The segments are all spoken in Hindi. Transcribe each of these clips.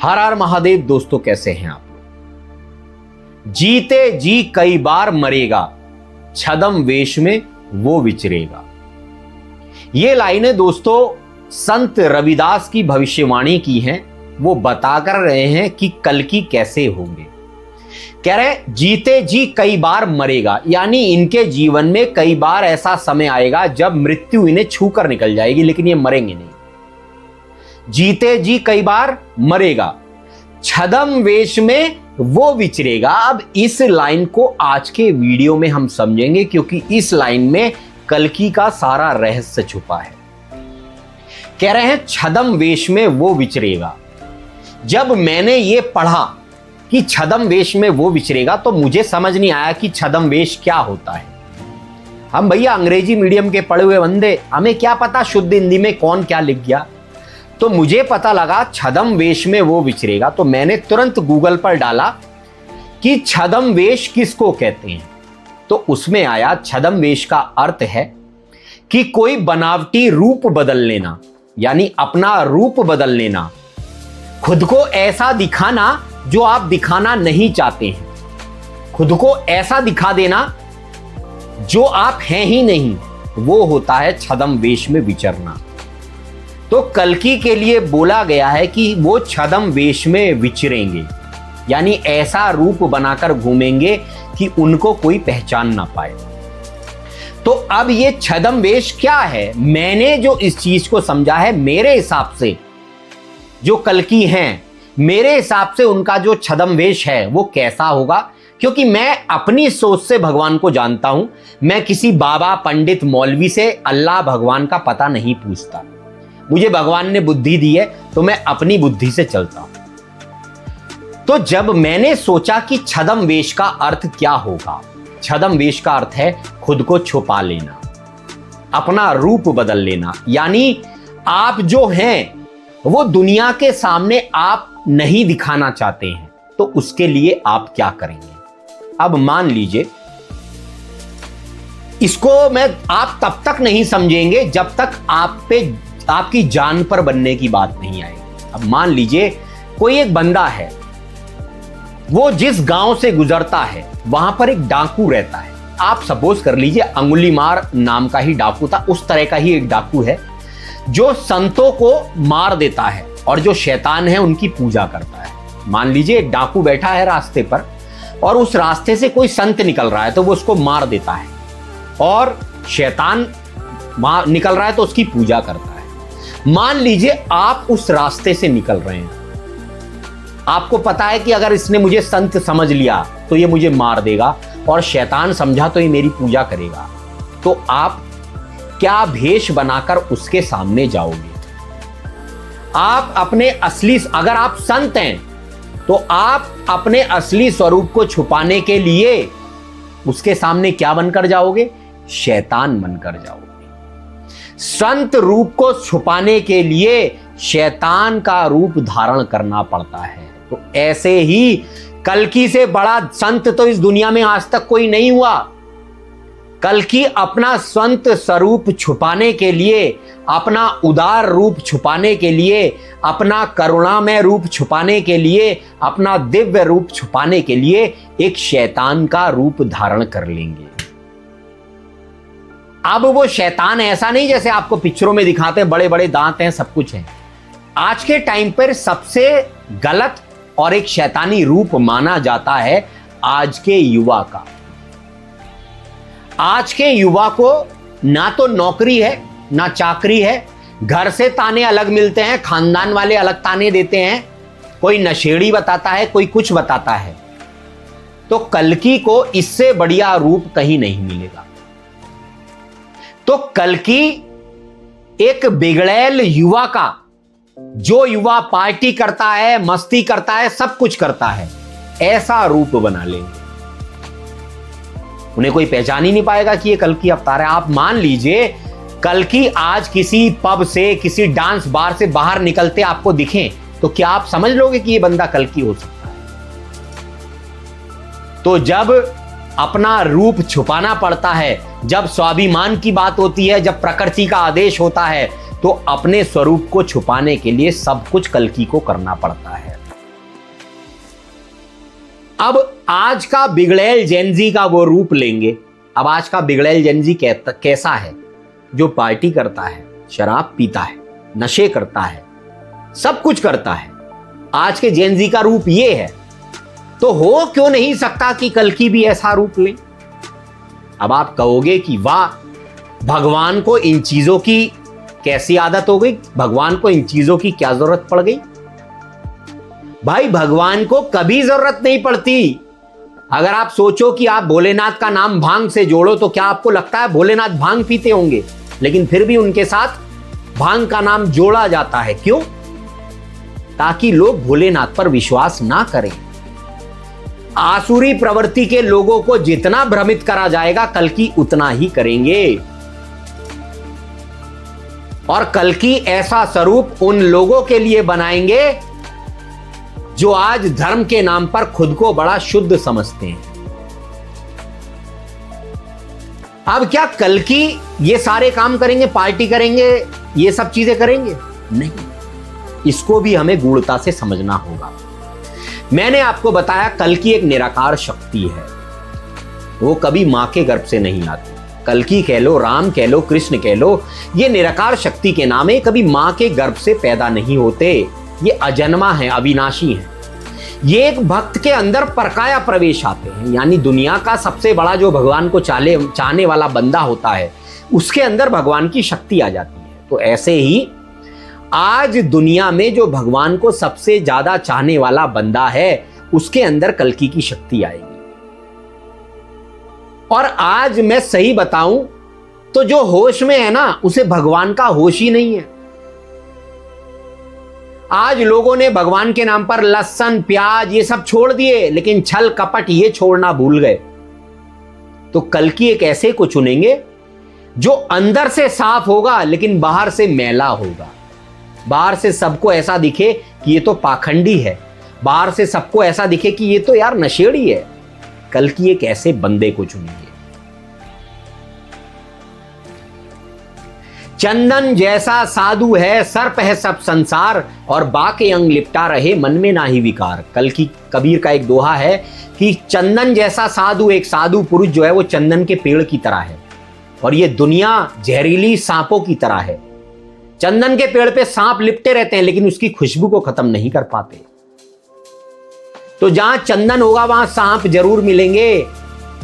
हर हर महादेव। दोस्तों कैसे हैं आप? जीते जी कई बार मरेगा, छदम वेश में वो विचरेगा। ये लाइनें दोस्तों संत रविदास की भविष्यवाणी की हैं। वो बता कर रहे हैं कि कल्कि कैसे होंगे। कह रहे जीते जी कई बार मरेगा, यानी इनके जीवन में कई बार ऐसा समय आएगा जब मृत्यु इन्हें छू कर निकल जाएगी, लेकिन ये मरेंगे नहीं। जीते जी कई बार मरेगा, छदम वेश में वो विचरेगा। अब इस लाइन को आज के वीडियो में हम समझेंगे, क्योंकि इस लाइन में कल्कि का सारा रहस्य छुपा है। कह रहे हैं छदम वेश में वो विचरेगा। जब मैंने ये पढ़ा कि छदम वेश में वो विचरेगा, तो मुझे समझ नहीं आया कि छदम वेश क्या होता है। हम भैया अंग्रेजी मीडियम के पढ़े हुए बंदे, हमें क्या पता शुद्ध हिंदी में कौन क्या लिख गया। तो मुझे पता लगा छदम वेश में वो विचरेगा, तो मैंने तुरंत गूगल पर डाला कि छदम वेश किसको कहते हैं। तो उसमें आया छदम वेश का अर्थ है कि कोई बनावटी रूप बदल लेना, यानी अपना रूप बदल लेना, खुद को ऐसा दिखाना जो आप दिखाना नहीं चाहते हैं, खुद को ऐसा दिखा देना जो आप हैं ही नहीं, वो होता है छदम वेश में विचरना। तो कल्कि के लिए बोला गया है कि वो छदम वेश में विचरेंगे, यानी ऐसा रूप बनाकर घूमेंगे कि उनको कोई पहचान ना पाए। तो अब ये छदम वेश क्या है? मैंने जो इस चीज को समझा है, मेरे हिसाब से जो कल्कि हैं, मेरे हिसाब से उनका जो छदम वेश है वो कैसा होगा, क्योंकि मैं अपनी सोच से भगवान को जानता हूं। मैं किसी बाबा, पंडित, मौलवी से अल्लाह भगवान का पता नहीं पूछता। मुझे भगवान ने बुद्धि दी है, तो मैं अपनी बुद्धि से चलता हूं। तो जब मैंने सोचा कि छदम वेश का अर्थ क्या होगा, छदम वेश का अर्थ है खुद को छुपा लेना, अपना रूप बदल लेना, यानी आप जो हैं वो दुनिया के सामने आप नहीं दिखाना चाहते हैं। तो उसके लिए आप क्या करेंगे? अब मान लीजिए, इसको आप तब तक नहीं समझेंगे जब तक आप पे आपकी जान पर बनने की बात नहीं आएगी। अब मान लीजिए कोई एक बंदा है, वो जिस गांव से गुजरता है वहां पर एक डाकू रहता है। आप सपोज कर लीजिए अंगुलीमार नाम का ही डाकू था, उस तरह का ही एक डाकू है जो संतों को मार देता है और जो शैतान है उनकी पूजा करता है। मान लीजिए एक डाकू बैठा है रास्ते पर और उस रास्ते से कोई संत निकल रहा है, तो वो उसको मार देता है, और शैतान निकल रहा है तो उसकी पूजा करता है। मान लीजिए आप उस रास्ते से निकल रहे हैं, आपको पता है कि अगर इसने मुझे संत समझ लिया तो ये मुझे मार देगा, और शैतान समझा तो ये मेरी पूजा करेगा। तो आप क्या भेष बनाकर उसके सामने जाओगे? आप अपने असली, अगर आप संत हैं तो आप अपने असली स्वरूप को छुपाने के लिए उसके सामने क्या बनकर जाओगे? शैतान बनकर जाओगे। संत रूप को छुपाने के लिए शैतान का रूप धारण करना पड़ता है। तो ऐसे ही कल्कि से बड़ा संत तो इस दुनिया में आज तक कोई नहीं हुआ। कल्कि अपना संत स्वरूप छुपाने के लिए, अपना उदार रूप छुपाने के लिए, अपना करुणामय रूप छुपाने के लिए, अपना दिव्य रूप छुपाने के लिए एक शैतान का रूप धारण कर लेंगे। अब वो शैतान ऐसा नहीं जैसे आपको पिक्चरों में दिखाते हैं, बड़े बड़े दांत हैं, सब कुछ है। आज के टाइम पर सबसे गलत और एक शैतानी रूप माना जाता है आज के युवा का। आज के युवा को ना तो नौकरी है ना चाकरी है, घर से ताने अलग मिलते हैं, खानदान वाले अलग ताने देते हैं, कोई नशेड़ी बताता है, कोई कुछ बताता है। तो कल्कि को इससे बढ़िया रूप कहीं नहीं मिलेगा। तो कल्कि एक बिगड़ैल युवा का, जो युवा पार्टी करता है, मस्ती करता है, सब कुछ करता है, ऐसा रूप बना लेंगे। उन्हें कोई पहचान ही नहीं पाएगा कि ये कल्कि अवतार है। आप मान लीजिए कल्कि आज किसी पब से, किसी डांस बार से बाहर निकलते आपको दिखें, तो क्या आप समझ लोगे कि ये बंदा कल्कि हो सकता है? तो जब अपना रूप छुपाना पड़ता है, जब स्वाभिमान की बात होती है, जब प्रकृति का आदेश होता है, तो अपने स्वरूप को छुपाने के लिए सब कुछ कल्कि को करना पड़ता है। अब आज का बिगड़ैल जेनजी का वो रूप लेंगे। अब आज का बिगड़ैल जेनजी कैसा है? जो पार्टी करता है, शराब पीता है, नशे करता है, सब कुछ करता है। आज के जेनजी का रूप ये है, तो हो क्यों नहीं सकता कि कल की भी ऐसा रूप ले? अब आप कहोगे कि वाह, भगवान को इन चीजों की कैसी आदत हो गई, भगवान को इन चीजों की क्या जरूरत पड़ गई? भाई, भगवान को कभी जरूरत नहीं पड़ती। अगर आप सोचो कि आप भोलेनाथ का नाम भांग से जोड़ो, तो क्या आपको लगता है भोलेनाथ भांग पीते होंगे? लेकिन फिर भी उनके साथ भांग का नाम जोड़ा जाता है। क्यों? ताकि लोग भोलेनाथ पर विश्वास ना करें। आसुरी प्रवृत्ति के लोगों को जितना भ्रमित करा जाएगा, कल्कि उतना ही करेंगे। और कल्कि ऐसा स्वरूप उन लोगों के लिए बनाएंगे जो आज धर्म के नाम पर खुद को बड़ा शुद्ध समझते हैं। अब क्या कल्कि ये सारे काम करेंगे, पार्टी करेंगे, ये सब चीजें करेंगे? नहीं, इसको भी हमें गूढ़ता से समझना होगा। मैंने आपको बताया कल्कि एक निराकार शक्ति है, वो कभी मां के गर्भ से नहीं आती। कल्कि कह लो, राम कह लो, कृष्ण कह लो, ये निराकार शक्ति के नाम है, कभी मां के गर्भ से पैदा नहीं होते। ये अजन्मा है, अविनाशी है। ये एक भक्त के अंदर परकाया प्रवेश आते हैं, यानी दुनिया का सबसे बड़ा जो भगवान को चाहने वाला बंदा होता है, उसके अंदर भगवान की शक्ति आ जाती है। तो ऐसे ही आज दुनिया में जो भगवान को सबसे ज्यादा चाहने वाला बंदा है, उसके अंदर कल्कि की शक्ति आएगी। और आज मैं सही बताऊं तो जो होश में है ना, उसे भगवान का होश ही नहीं है। आज लोगों ने भगवान के नाम पर लहसुन, प्याज ये सब छोड़ दिए, लेकिन छल कपट ये छोड़ना भूल गए। तो कल्कि एक ऐसे को चुनेंगे जो अंदर से साफ होगा, लेकिन बाहर से मैला होगा। बाहर से सबको ऐसा दिखे कि ये तो पाखंडी है, बाहर से सबको ऐसा दिखे कि ये तो यार नशेड़ी है। कल्कि एक ऐसे बंदे को चुनेंगे। चंदन जैसा साधु है, सर्प है सब संसार, और बाके अंग लिपटा रहे, मन में ना ही विकार। कल्कि कबीर का एक दोहा है कि चंदन जैसा साधु, एक साधु पुरुष जो है वो चंदन के पेड़ की तरह है, और ये दुनिया जहरीली सांपों की तरह है। चंदन के पेड़ पे सांप लिपटे रहते हैं, लेकिन उसकी खुशबू को खत्म नहीं कर पाते। तो जहां चंदन होगा वहां सांप जरूर मिलेंगे।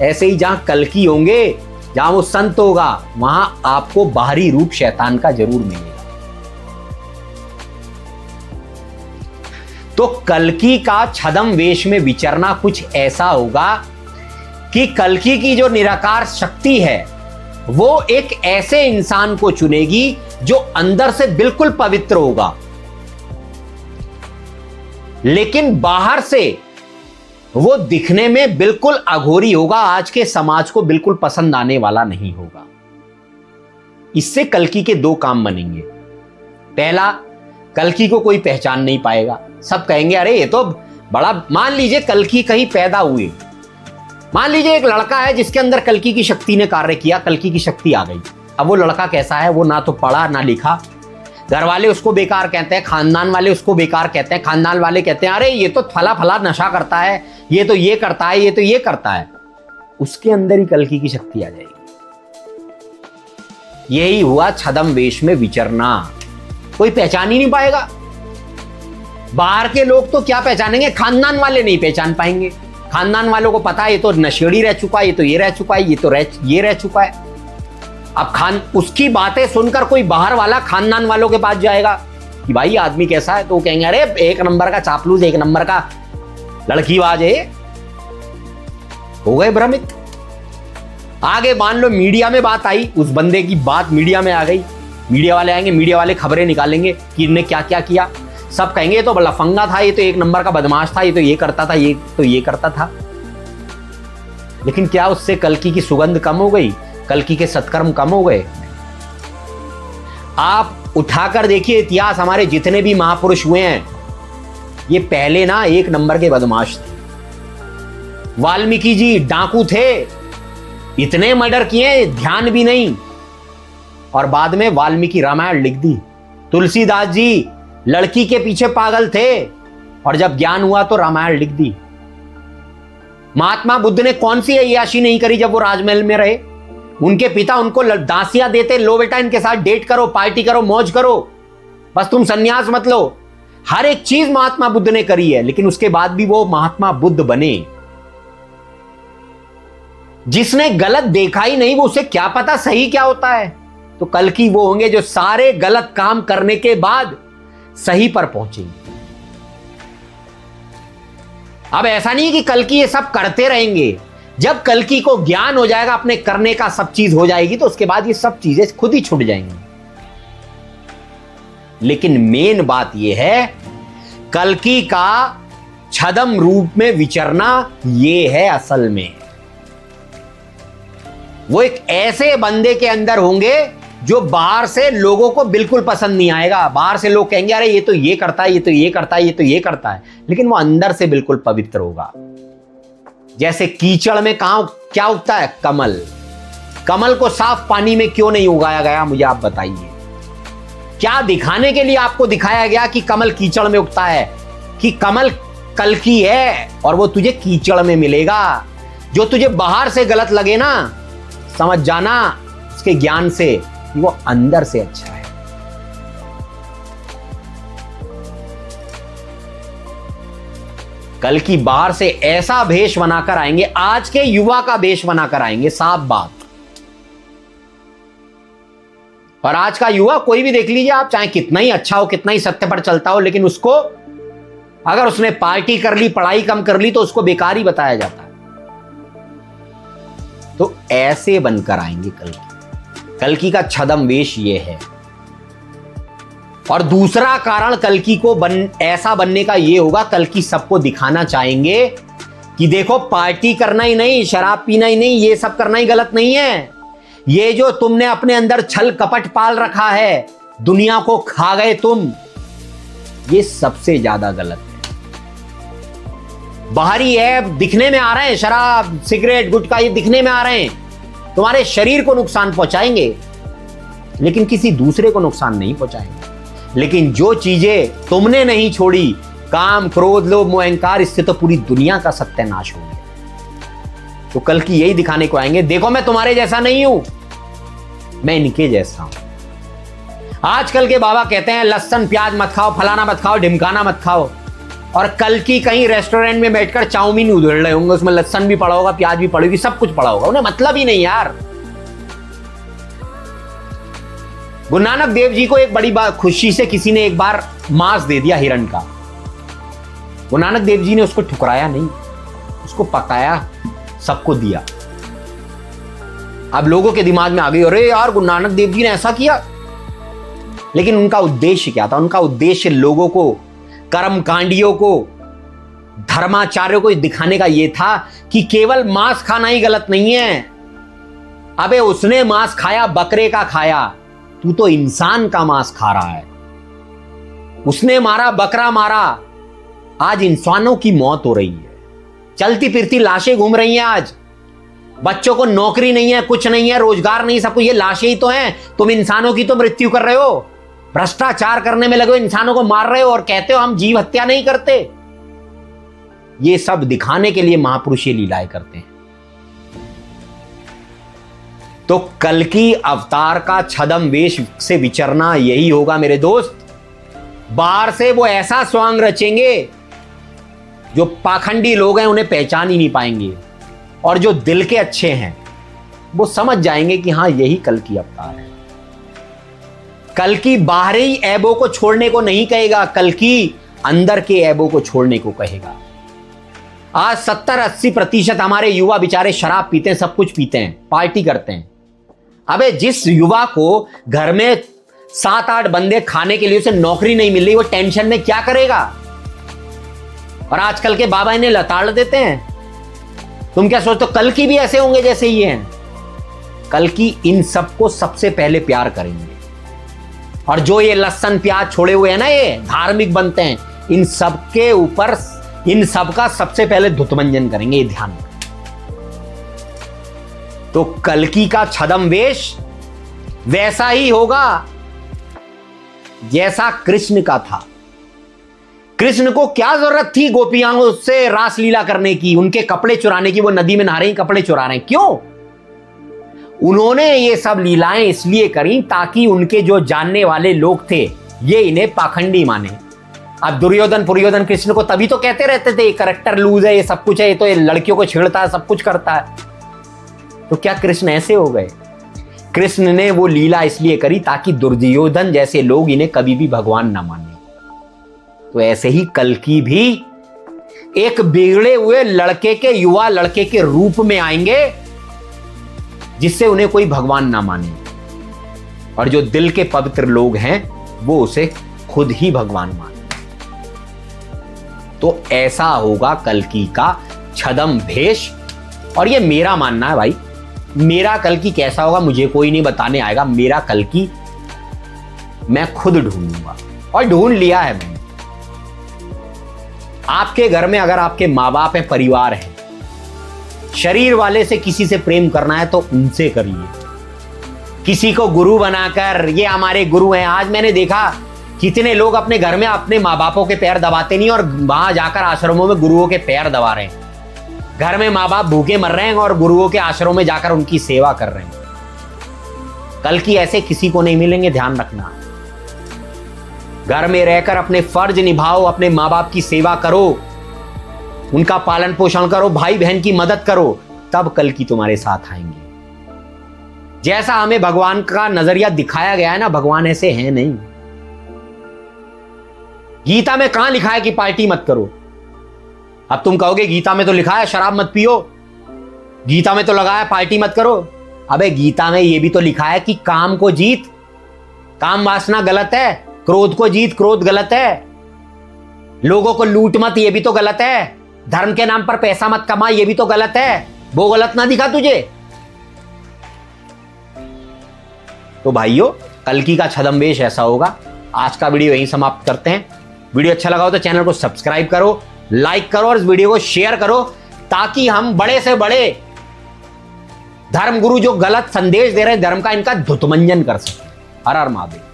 ऐसे ही जहां कल्कि होंगे, जहां वो संत होगा, वहां आपको बाहरी रूप शैतान का जरूर मिलेगा। तो कल्कि का छद्म वेश में विचरना कुछ ऐसा होगा कि कल्कि की जो निराकार शक्ति है, वो एक ऐसे इंसान को चुनेगी जो अंदर से बिल्कुल पवित्र होगा, लेकिन बाहर से वो दिखने में बिल्कुल अघोरी होगा, आज के समाज को बिल्कुल पसंद आने वाला नहीं होगा। इससे कल्कि के दो काम बनेंगे। पहला, कल्कि को कोई पहचान नहीं पाएगा, सब कहेंगे अरे ये तो बड़ा। मान लीजिए कल्कि कहीं पैदा हुए, मान लीजिए एक लड़का है जिसके अंदर कल्कि की शक्ति ने कार्य किया, कल्कि की शक्ति आ गई। अब वो लड़का कैसा है? वो ना तो पढ़ा ना लिखा, घर वाले उसको बेकार कहते हैं, खानदान वाले उसको बेकार कहते हैं। खानदान वाले कहते हैं अरे ये तो फला फला नशा करता है, ये तो ये करता है, ये तो ये करता है। उसके अंदर ही कल्कि की शक्ति आ जाएगी। यही हुआ छद्म वेश में विचरना, कोई पहचान ही नहीं पाएगा। बाहर के लोग तो क्या पहचानेंगे, खानदान वाले नहीं पहचान पाएंगे। खानदान वालों को पता है ये तो नशेड़ी रह चुका है, ये तो ये रह चुका है, ये तो ये रह चुका है। अब उसकी बातें सुनकर कोई बाहर वाला खानदान वालों के पास जाएगा कि भाई आदमी कैसा है, तो वो कहेंगे अरे एक नंबर का चापलूस, एक नंबर का लड़कीबाज है। हो गए भ्रमित। आगे मान लो मीडिया में बात आई, उस बंदे की बात मीडिया में आ गई, मीडिया वाले आएंगे, मीडिया वाले खबरें निकालेंगे कि इन्हें क्या क्या किया। सब कहेंगे ये तो लफंगा था, ये तो एक नंबर का बदमाश था, ये तो ये करता था, ये तो ये करता था। लेकिन क्या उससे कल्कि की सुगंध कम हो गई? कल्कि के सत्कर्म कम हो गए? आप उठाकर देखिए इतिहास, हमारे जितने भी महापुरुष हुए हैं, ये पहले ना एक नंबर के बदमाश थे। वाल्मीकि जी डाकू थे, इतने मर्डर किए ध्यान भी नहीं, और बाद में वाल्मीकि रामायण लिख दी। तुलसीदास जी लड़की के पीछे पागल थे, और जब ज्ञान हुआ तो रामायण लिख दी। महात्मा बुद्ध ने कौन सी अय्याशी नहीं करी जब वो राजमहल में रहे। उनके पिता उनको दासियां देते, लो बेटा इनके साथ डेट करो, पार्टी करो, मौज करो, बस तुम सन्यास मत लो। हर एक चीज महात्मा बुद्ध ने करी है, लेकिन उसके बाद भी वो महात्मा बुद्ध बने। जिसने गलत देखा ही नहीं, वो उसे क्या पता सही क्या होता है। तो कल्कि वो होंगे जो सारे गलत काम करने के बाद सही पर पहुंचेंगे। अब ऐसा नहीं है कि कल्कि ये सब करते रहेंगे। जब कल्कि को ज्ञान हो जाएगा, अपने करने का सब चीज हो जाएगी, तो उसके बाद ये सब चीजें खुद ही छूट जाएंगी। लेकिन मेन बात यह है, कल्कि का छद्म रूप में विचरना ये है असल में। वो एक ऐसे बंदे के अंदर होंगे जो बाहर से लोगों को बिल्कुल पसंद नहीं आएगा। बाहर से लोग कहेंगे अरे ये तो ये करता है, ये तो ये करता है, ये तो ये करता है, लेकिन वो अंदर से बिल्कुल पवित्र होगा। जैसे कीचड़ में कहां क्या उगता है? कमल। कमल को साफ पानी में क्यों नहीं उगाया गया, मुझे आप बताइए। क्या दिखाने के लिए आपको दिखाया गया कि कमल कीचड़ में उगता है? कि कमल कल्कि है और वो तुझे कीचड़ में मिलेगा। जो तुझे बाहर से गलत लगे ना, समझ जाना उसके ज्ञान से कि वो अंदर से अच्छा है। कल्कि बाहर से ऐसा भेष बनाकर आएंगे, आज के युवा का भेष बनाकर आएंगे, साफ बात। और आज का युवा कोई भी देख लीजिए आप, चाहे कितना ही अच्छा हो, कितना ही सत्य पर चलता हो, लेकिन उसको अगर उसने पार्टी कर ली, पढ़ाई कम कर ली, तो उसको बेकार ही बताया जाता है। तो ऐसे बनकर आएंगे कल्कि। कल्कि का छद्म वेश ये है। और दूसरा कारण कल्कि को ऐसा बनने का ये होगा, कल्कि सबको दिखाना चाहेंगे कि देखो पार्टी करना ही नहीं, शराब पीना ही नहीं, ये सब करना ही गलत नहीं है। ये जो तुमने अपने अंदर छल कपट पाल रखा है, दुनिया को खा गए तुम, ये सबसे ज्यादा गलत है। बाहरी है, दिखने में आ रहे हैं, शराब सिगरेट गुटखा ये दिखने में आ रहे हैं, तुम्हारे शरीर को नुकसान पहुंचाएंगे, लेकिन किसी दूसरे को नुकसान नहीं पहुंचाएंगे। लेकिन जो चीजें तुमने नहीं छोड़ी, काम क्रोध लोभ मोह अहंकार, इससे तो पूरी दुनिया का सत्यानाश हो गया। तो कल्कि यही दिखाने को आएंगे, देखो मैं तुम्हारे जैसा नहीं हूं, मैं इनके जैसा हूं। आजकल के बाबा कहते हैं लहसुन प्याज मत खाओ, फलाना मत खाओ, ढिमकाना मत खाओ, और कल्कि कहीं रेस्टोरेंट में बैठकर चाउमीन उधेड़ रहे होंगे, उसमें लहसुन भी पड़ा होगा, प्याज भी पड़ेगी, सब कुछ पड़ा होगा। उन्हें मतलब ही नहीं यार। गुरु नानक देव जी को एक बड़ी बात, खुशी से किसी ने एक बार मांस दे दिया हिरण का। गुरु नानक देव जी ने उसको ठुकराया नहीं, उसको पकाया, सबको दिया। अब लोगों के दिमाग में आ गई, अरे यार गुरु नानक देव जी ने ऐसा किया। लेकिन उनका उद्देश्य क्या था? उनका उद्देश्य लोगों को, कर्मकांडियों को, धर्माचार्यों को दिखाने का यह था कि केवल मांस खाना ही गलत नहीं है। अबे उसने मांस खाया, बकरे का खाया, तू तो इंसान का मांस खा रहा है। उसने मारा, बकरा मारा, आज इंसानों की मौत हो रही है। चलती फिरती लाशें घूम रही हैं आज। बच्चों को नौकरी नहीं है, कुछ नहीं है, रोजगार नहीं, सब कुछ, ये लाशें ही तो हैं। तुम इंसानों की तो मृत्यु कर रहे हो, भ्रष्टाचार करने में लगे हो, इंसानों को मार रहे हो और कहते हो हम जीव हत्या नहीं करते। ये सब दिखाने के लिए महापुरुष ये लीलाएं करते हैं। तो कल्कि अवतार का छद्म वेश से विचरना यही होगा मेरे दोस्त। बाहर से वो ऐसा स्वांग रचेंगे, जो पाखंडी लोग हैं उन्हें पहचान ही नहीं पाएंगे, और जो दिल के अच्छे हैं वो समझ जाएंगे कि हां यही कल्कि अवतार है। कल्कि बाहरी ऐबों को छोड़ने को नहीं कहेगा, कल्कि अंदर के ऐबों को छोड़ने को कहेगा। आज 70-80% हमारे युवा बेचारे शराब पीते हैं, सब कुछ पीते हैं, पार्टी करते हैं। अबे जिस युवा को घर में 7-8 बंदे खाने के लिए उसे नौकरी नहीं मिल रही, वो टेंशन में क्या करेगा? और आजकल के बाबा इन्हें लताड़ देते हैं। तुम क्या सोचते हो कल्कि भी ऐसे होंगे जैसे ये हैं? कल्कि इन सबको सबसे पहले प्यार करेंगे, और जो ये लहसुन प्याज छोड़े हुए हैं ना, ये धार्मिक बनते हैं, इन सबके ऊपर इन सबका सबसे पहले धुतमंजन करेंगे, ये ध्यान रखें। तो कल्कि का छद्म वेश वैसा ही होगा जैसा कृष्ण का था। कृष्ण को क्या जरूरत थी गोपियां से रासलीला करने की, उनके कपड़े चुराने की? वो नदी में नहा रहे हैं, कपड़े चुरा रहे हैं, क्यों? उन्होंने ये सब लीलाएं इसलिए करी ताकि उनके जो जानने वाले लोग थे ये इन्हें पाखंडी माने। अब दुर्योधन पुर्योधन कृष्ण को तभी तो कहते रहते थे करेक्टर लूज है, ये सब कुछ है, ये तो ये लड़कियों को छेड़ता है, सब कुछ करता है। तो क्या कृष्ण ऐसे हो गए? कृष्ण ने वो लीला इसलिए करी ताकि दुर्योधन जैसे लोग इन्हें कभी भी भगवान ना माने। तो ऐसे ही कल्कि भी एक बिगड़े हुए लड़के के, युवा लड़के के रूप में आएंगे जिससे उन्हें कोई भगवान ना माने, और जो दिल के पवित्र लोग हैं वो उसे खुद ही भगवान माने। तो ऐसा होगा कल्कि का छद्म भेष। और ये मेरा मानना है भाई, मेरा कल्कि कैसा होगा मुझे कोई नहीं बताने आएगा। मेरा कल्कि मैं खुद ढूंढूंगा, और ढूंढ लिया है मैंने। आपके घर में अगर आपके माँ बाप हैं, परिवार है, शरीर वाले से किसी से प्रेम करना है तो उनसे करिए। किसी को गुरु बनाकर, ये हमारे गुरु हैं। आज मैंने देखा कितने लोग अपने घर में अपने माँ बापों के पैर दबाते नहीं और वहां जाकर आश्रमों में गुरुओं के पैर दबा रहे हैं। घर में माँ बाप भूखे मर रहे हैं और गुरुओं के आश्रमों में जाकर उनकी सेवा कर रहे हैं। कल्कि ऐसे किसी को नहीं मिलेंगे, ध्यान रखना। घर में रहकर अपने फर्ज निभाओ, अपने माँ बाप की सेवा करो, उनका पालन पोषण करो, भाई बहन की मदद करो, तब कल्कि तुम्हारे साथ आएंगे। जैसा हमें भगवान का नजरिया दिखाया गया है ना, भगवान ऐसे हैं नहीं। गीता में कहां लिखा है कि पार्टी मत करो? अब तुम कहोगे गीता में तो लिखा है शराब मत पियो, गीता में तो लगा है पार्टी मत करो। अबे गीता में यह भी तो लिखा है कि काम को जीत, काम वासना गलत है, क्रोध को जीत, क्रोध गलत है, लोगों को लूट मत, ये भी तो गलत है, धर्म के नाम पर पैसा मत कमा, ये भी तो गलत है। वो गलत ना दिखा तुझे? तो भाइयों, कल्कि का छद्म भेष ऐसा होगा। आज का वीडियो यहीं समाप्त करते हैं। वीडियो अच्छा लगा हो तो चैनल को सब्सक्राइब करो, लाइक करो और इस वीडियो को शेयर करो, ताकि हम बड़े से बड़े धर्मगुरु जो गलत संदेश दे रहे हैं धर्म का, इनका धुतमंजन कर सकें। हर हर महादेव।